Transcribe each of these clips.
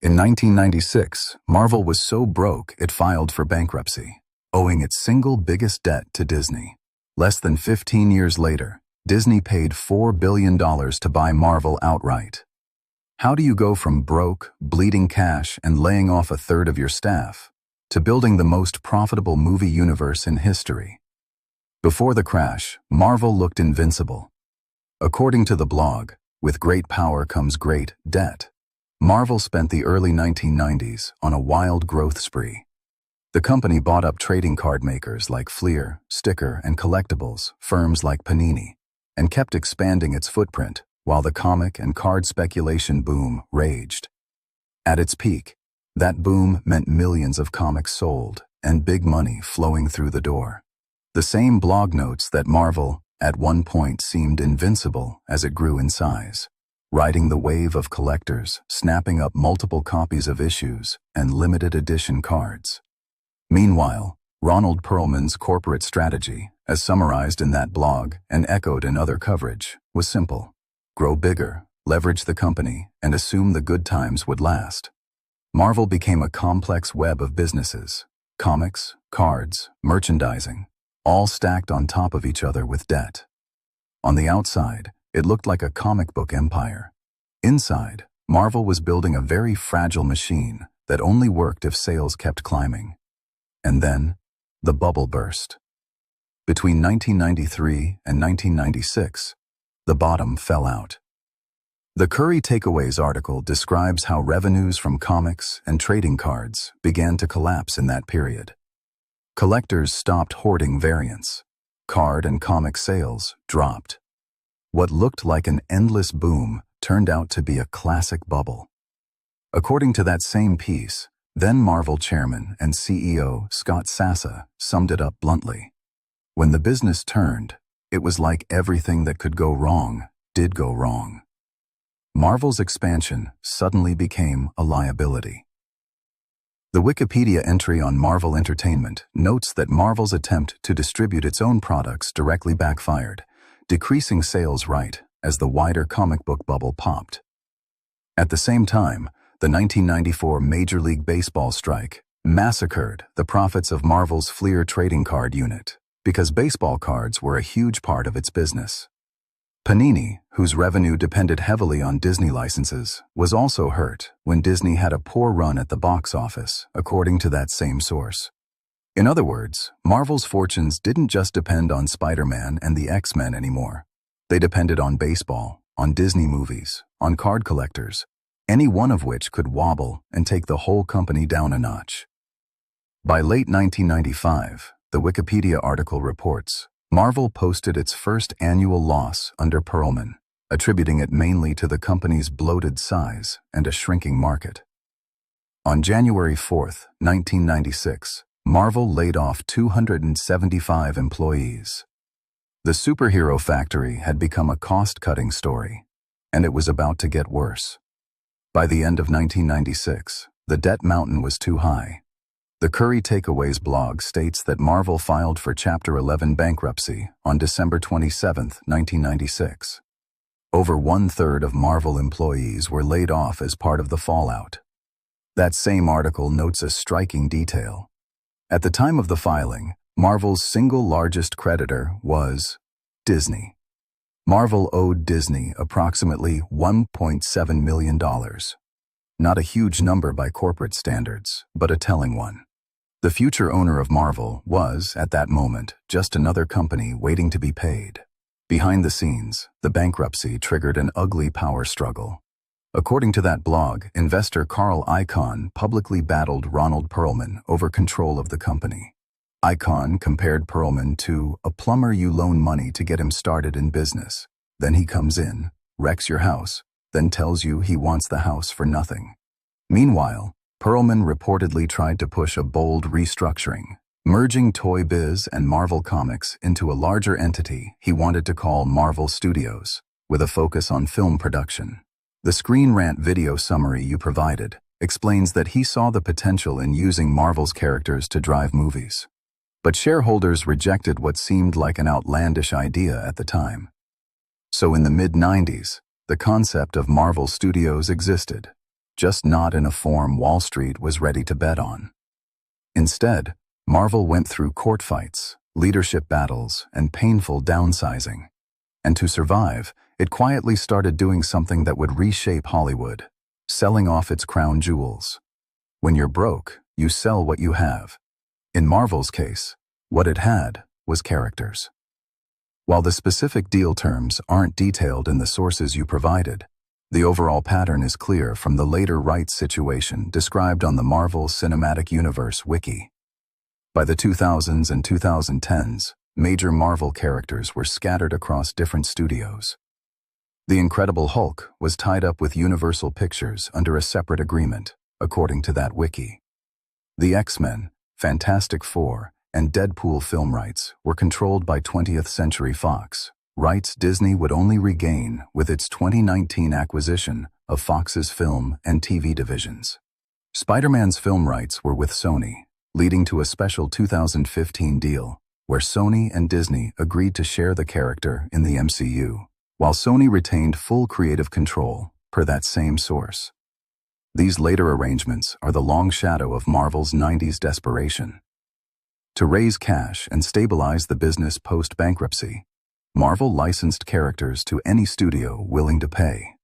In 1996, Marvel was so broke it filed for bankruptcy, owing its single biggest debt to Disney. Less than 15 years later, Disney paid $4 billion to buy Marvel outright. How do you go from broke, bleeding cash, and laying off a third of your staff, to building the most profitable movie universe in history? Before the crash, Marvel looked invincible. According to the blog, with great power comes great debt. Marvel spent the early 1990s on a wild growth spree. The company bought up trading card makers like Fleer, Sticker, and collectibles, firms like Panini, and kept expanding its footprint while the comic and card speculation boom raged. At its peak, that boom meant millions of comics sold and big money flowing through the door. The same blog notes that Marvel, at one point, seemed invincible as it grew in size, riding the wave of collectors, snapping up multiple copies of issues and limited edition cards. Meanwhile, Ronald Perelman's corporate strategy, as summarized in that blog and echoed in other coverage, was simple: grow bigger, leverage the company, and assume the good times would last. Marvel became a complex web of businesses: comics, cards, merchandising, all stacked on top of each other with debt. On the outside, it looked like a comic book empire. Inside, Marvel was building a very fragile machine that only worked if sales kept climbing. And then, the bubble burst. Between 1993 and 1996, the bottom fell out. The Curry Takeaways article describes how revenues from comics and trading cards began to collapse in that period. Collectors stopped hoarding variants. Card and comic sales dropped. What looked like an endless boom turned out to be a classic bubble. According to that same piece, then Marvel chairman and CEO Scott Sassa summed it up bluntly: when the business turned, it was like everything that could go wrong did go wrong. Marvel's expansion suddenly became a liability. The Wikipedia entry on Marvel Entertainment notes that Marvel's attempt to distribute its own products directly backfired, decreasing sales right as the wider comic book bubble popped. At the same time, the 1994 Major League Baseball strike massacred the profits of Marvel's Fleer trading card unit because baseball cards were a huge part of its business. Panini, whose revenue depended heavily on Disney licenses, was also hurt when Disney had a poor run at the box office, according to that same source. In other words, Marvel's fortunes didn't just depend on Spider-Man and the X-Men anymore. They depended on baseball, on Disney movies, on card collectors, any one of which could wobble and take the whole company down a notch. By late 1995, the Wikipedia article reports, Marvel posted its first annual loss under Perelman, attributing it mainly to the company's bloated size and a shrinking market. On January 4, 1996, Marvel laid off 275 employees. The superhero factory had become a cost-cutting story, and it was about to get worse. By the end of 1996, the debt mountain was too high. The Curry Takeaways blog states that Marvel filed for Chapter 11 bankruptcy on December 27, 1996. Over one-third of Marvel employees were laid off as part of the fallout. That same article notes a striking detail. At the time of the filing, Marvel's single largest creditor was Disney. Marvel owed Disney approximately $1.7 million. Not a huge number by corporate standards, but a telling one. The future owner of Marvel was, at that moment, just another company waiting to be paid. Behind the scenes, the bankruptcy triggered an ugly power struggle. According to that blog, investor Carl Icahn publicly battled Ronald Perelman over control of the company. Icahn compared Perelman to a plumber you loan money to get him started in business. Then he comes in, wrecks your house, then tells you he wants the house for nothing. Meanwhile, Perelman reportedly tried to push a bold restructuring, merging Toy Biz and Marvel Comics into a larger entity he wanted to call Marvel Studios, with a focus on film production. The Screen Rant video summary you provided explains that he saw the potential in using Marvel's characters to drive movies. But shareholders rejected what seemed like an outlandish idea at the time. So in the mid-90s, the concept of Marvel Studios existed, just not in a form Wall Street was ready to bet on. Instead, Marvel went through court fights, leadership battles, and painful downsizing. And to survive, it quietly started doing something that would reshape Hollywood, selling off its crown jewels. When you're broke, you sell what you have. In Marvel's case, what it had was characters. While the specific deal terms aren't detailed in the sources you provided, the overall pattern is clear from the later rights situation described on the Marvel Cinematic Universe wiki. By the 2000s and 2010s, major Marvel characters were scattered across different studios. The Incredible Hulk was tied up with Universal Pictures under a separate agreement, according to that wiki. The X-Men, Fantastic Four, and Deadpool film rights were controlled by 20th Century Fox, rights Disney would only regain with its 2019 acquisition of Fox's film and TV divisions. Spider-Man's film rights were with Sony, leading to a special 2015 deal where Sony and Disney agreed to share the character in the MCU, while Sony retained full creative control, per that same source. These later arrangements are the long shadow of Marvel's 90s desperation. To raise cash and stabilize the business post-bankruptcy, Marvel licensed characters to any studio willing to pay.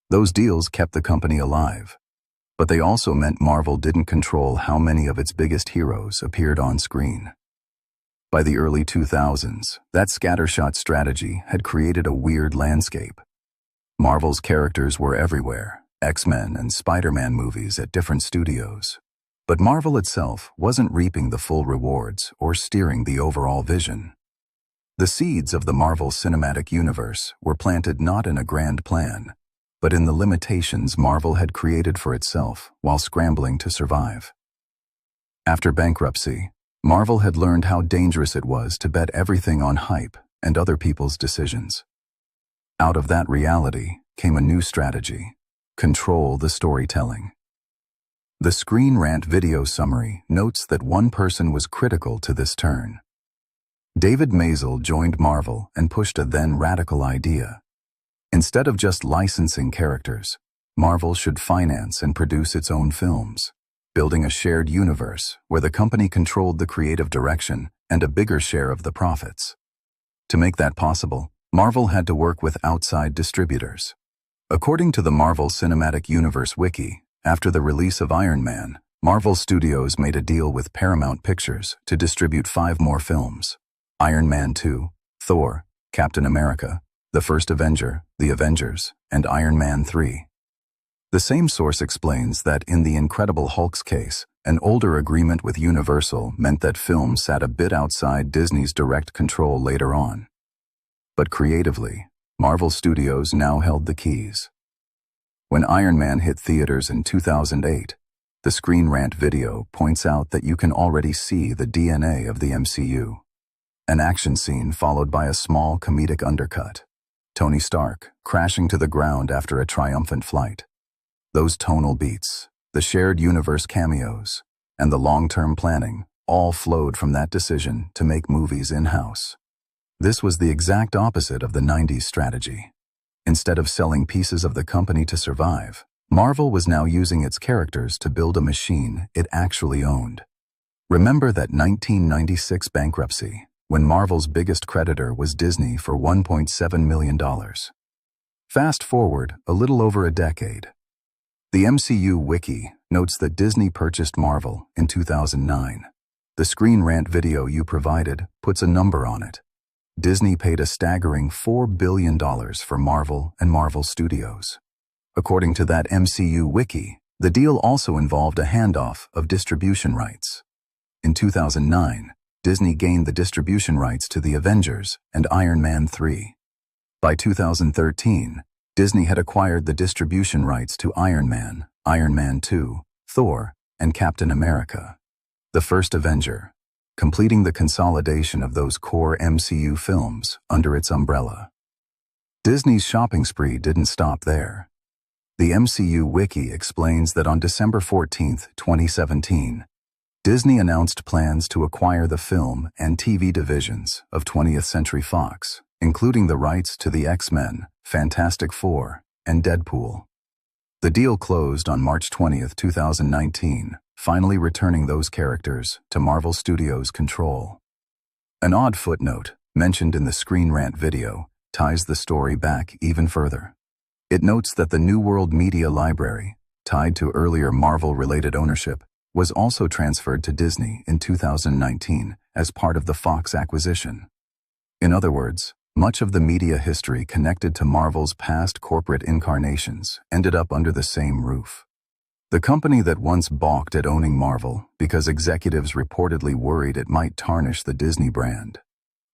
Those deals kept the company alive, but they also meant Marvel didn't control how many of its biggest heroes appeared on screen. By the early 2000s, that scattershot strategy had created a weird landscape. Marvel's characters were everywhere, X-Men and Spider-Man movies at different studios. But Marvel itself wasn't reaping the full rewards or steering the overall vision. The seeds of the Marvel Cinematic Universe were planted not in a grand plan, but in the limitations Marvel had created for itself while scrambling to survive. After bankruptcy, Marvel had learned how dangerous it was to bet everything on hype and other people's decisions. Out of that reality came a new strategy: control the storytelling. The Screen Rant video summary notes that one person was critical to this turn. David Maisel joined Marvel and pushed a then radical idea. Instead of just licensing characters, Marvel should finance and produce its own films, building a shared universe where the company controlled the creative direction and a bigger share of the profits. To make that possible, Marvel had to work with outside distributors. According to the Marvel Cinematic Universe wiki, after the release of Iron Man, Marvel Studios made a deal with Paramount Pictures to distribute 5 more films: Iron Man 2, Thor, Captain America, The First Avenger, The Avengers, and Iron Man 3. The same source explains that in the Incredible Hulk's case, an older agreement with Universal meant that films sat a bit outside Disney's direct control later on. But creatively, Marvel Studios now held the keys. When Iron Man hit theaters in 2008, the Screen Rant video points out that you can already see the DNA of the MCU. An action scene followed by a small comedic undercut. Tony Stark crashing to the ground after a triumphant flight. Those tonal beats, the shared universe cameos, and the long-term planning all flowed from that decision to make movies in-house. This was the exact opposite of the 90s strategy. Instead of selling pieces of the company to survive, Marvel was now using its characters to build a machine it actually owned. Remember that 1996 bankruptcy, when Marvel's biggest creditor was Disney for $1.7 million. Fast forward a little over a decade. The MCU wiki notes that Disney purchased Marvel in 2009. The Screen Rant video you provided puts a number on it. Disney paid a staggering $4 billion for Marvel and Marvel Studios. According to that MCU wiki, the deal also involved a handoff of distribution rights. In 2009, Disney gained the distribution rights to The Avengers and Iron Man 3. By 2013, Disney had acquired the distribution rights to Iron Man 2, Thor, and Captain America, The First Avenger, completing the consolidation of those core MCU films under its umbrella. Disney's shopping spree didn't stop there. The MCU wiki explains that on December 14, 2017, Disney announced plans to acquire the film and TV divisions of 20th Century Fox, including the rights to the X-Men, Fantastic Four, and Deadpool. The deal closed on March 20th, 2019, finally returning those characters to Marvel Studios' control. An odd footnote, mentioned in the Screen Rant video, ties the story back even further. It notes that the New World Media Library, tied to earlier Marvel-related ownership, was also transferred to Disney in 2019 as part of the Fox acquisition. In other words, much of the media history connected to Marvel's past corporate incarnations ended up under the same roof. The company that once balked at owning Marvel because executives reportedly worried it might tarnish the Disney brand.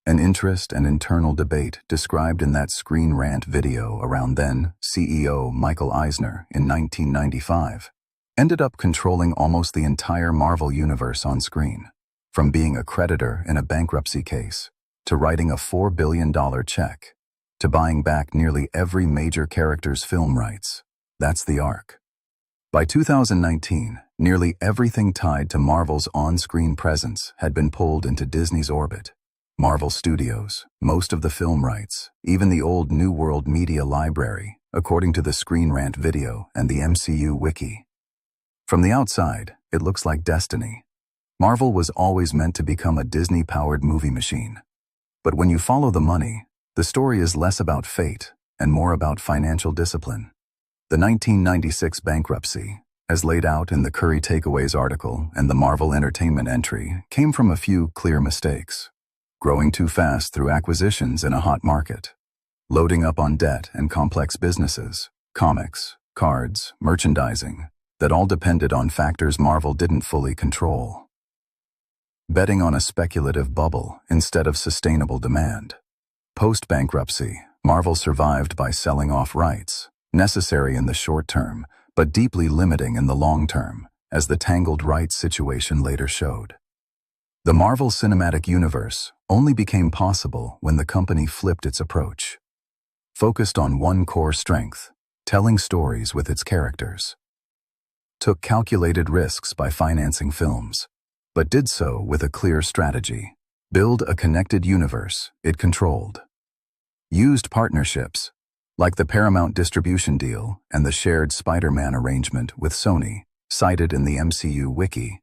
An interest and internal debate described in that Screen Rant video around then CEO Michael Eisner in 1995 ended up controlling almost the entire Marvel universe on screen, from being a creditor in a bankruptcy case, to writing a $4 billion check, to buying back nearly every major character's film rights. That's the arc. By 2019, nearly everything tied to Marvel's on-screen presence had been pulled into Disney's orbit. Marvel Studios, most of the film rights, even the old New World Media Library, according to the Screen Rant video and the MCU wiki. From the outside, it looks like destiny. Marvel was always meant to become a Disney-powered movie machine. But when you follow the money, the story is less about fate and more about financial discipline. The 1996 bankruptcy, as laid out in the Curry Takeaways article and the Marvel Entertainment entry, came from a few clear mistakes. Growing too fast through acquisitions in a hot market. Loading up on debt and complex businesses, comics, cards, merchandising, that all depended on factors Marvel didn't fully control. Betting on a speculative bubble instead of sustainable demand. Post-bankruptcy, Marvel survived by selling off rights, necessary in the short term, but deeply limiting in the long term, as the tangled rights situation later showed. The Marvel Cinematic Universe only became possible when the company flipped its approach. Focused on one core strength, telling stories with its characters. Took calculated risks by financing films, but did so with a clear strategy. Build a connected universe it controlled. Used partnerships, like the Paramount distribution deal and the shared Spider-Man arrangement with Sony, cited in the MCU wiki,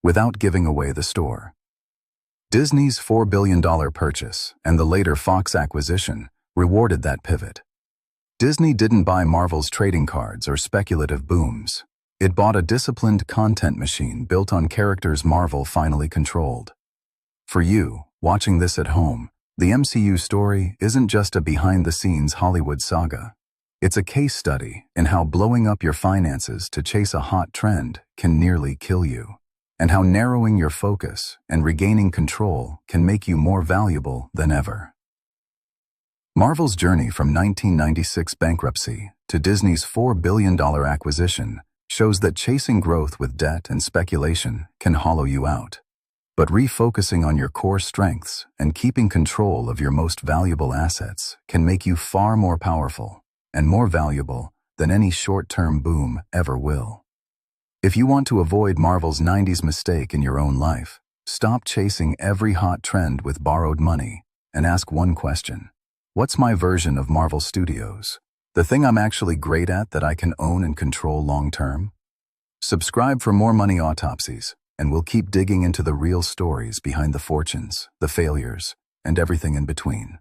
without giving away the store. Disney's $4 billion purchase and the later Fox acquisition rewarded that pivot. Disney didn't buy Marvel's trading cards or speculative booms. It bought a disciplined content machine built on characters Marvel finally controlled. For you, watching this at home, the MCU story isn't just a behind-the-scenes Hollywood saga. It's a case study in how blowing up your finances to chase a hot trend can nearly kill you, and how narrowing your focus and regaining control can make you more valuable than ever. Marvel's journey from 1996 bankruptcy to Disney's $4 billion acquisition shows that chasing growth with debt and speculation can hollow you out. But refocusing on your core strengths and keeping control of your most valuable assets can make you far more powerful and more valuable than any short-term boom ever will. If you want to avoid Marvel's 90s mistake in your own life, stop chasing every hot trend with borrowed money and ask one question. What's my version of Marvel Studios? The thing I'm actually great at that I can own and control long-term? Subscribe for more money autopsies, and we'll keep digging into the real stories behind the fortunes, the failures, and everything in between.